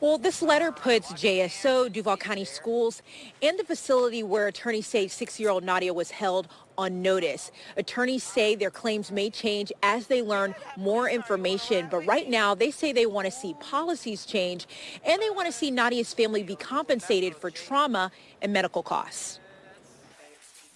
Well, this letter puts JSO, Duval County Schools, and the facility where attorneys say 6-year-old Nadia was held on notice. Attorneys say their claims may change as they learn more information, but right now they say they want to see policies change and they want to see Nadia's family be compensated for trauma and medical costs.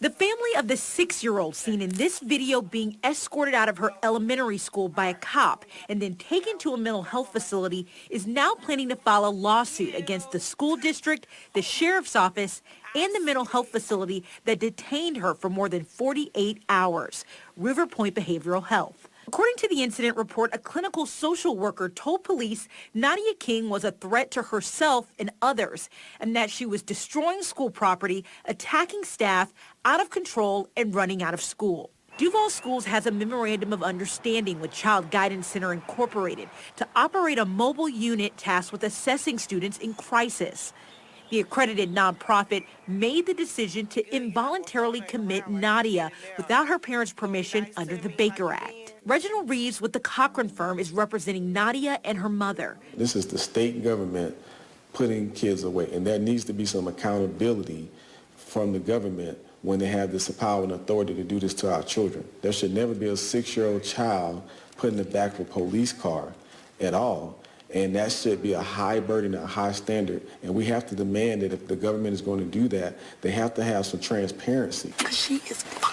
The family of the 6-year-old seen in this video being escorted out of her elementary school by a cop and then taken to a mental health facility is now planning to file a lawsuit against the school district, the sheriff's office, and the mental health facility that detained her for more than 48 hours, River Point Behavioral Health. According to the incident report, a clinical social worker told police Nadia King was a threat to herself and others, and that she was destroying school property, attacking staff, out of control, and running out of school. Duval Schools has a memorandum of understanding with Child Guidance Center Incorporated to operate a mobile unit tasked with assessing students in crisis. The accredited nonprofit made the decision to involuntarily commit Nadia without her parents' permission under the Baker Act. Reginald Reeves with the Cochran firm is representing Nadia and her mother. This is the state government putting kids away, and there needs to be some accountability from the government when they have this power and authority to do this to our children. There should never be a 6-year-old child put in the back of a police car at all. And that should be a high burden, a high standard. And we have to demand that if the government is going to do that, they have to have some transparency. She is fine.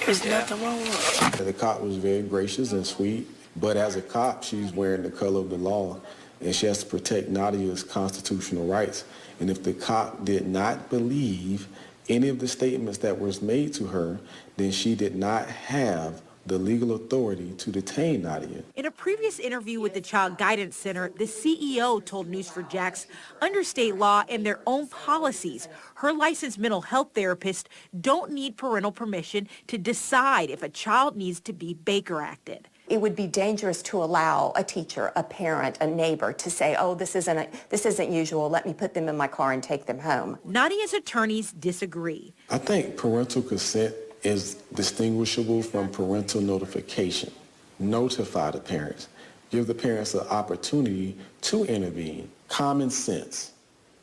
There's nothing wrong with her. The cop was very gracious and sweet, but as a cop, she's wearing the color of the law, and she has to protect Nadia's constitutional rights. And if the cop did not believe any of the statements that was made to her, then she did not have the legal authority to detain Nadia. In a previous interview with the Child Guidance Center, the CEO told News4Jax under state law and their own policies, her licensed mental health therapists don't need parental permission to decide if a child needs to be Baker Acted. It would be dangerous to allow a teacher, a parent, a neighbor to say, oh, this isn't usual, let me put them in my car and take them home. Nadia's attorneys disagree. I think parental consent is distinguishable from parental notification. Notify the parents. Give the parents an opportunity to intervene. Common sense.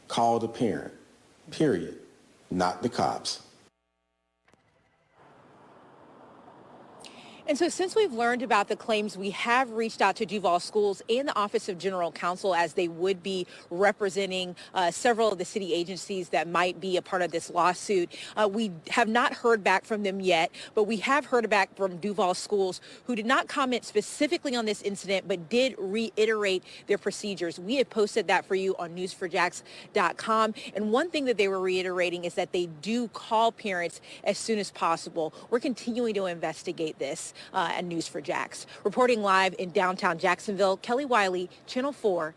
Call the parent. Period. Not the cops. And so since we've learned about the claims, we have reached out to Duval Schools and the Office of General Counsel as they would be representing several of the city agencies that might be a part of this lawsuit. We have not heard back from them yet, but we have heard back from Duval Schools, who did not comment specifically on this incident, but did reiterate their procedures. We have posted that for you on news4jax.com. And one thing that they were reiterating is that they do call parents as soon as possible. We're continuing to investigate this. At News4Jax. Reporting live in downtown Jacksonville, Kelly Wiley, Channel 4.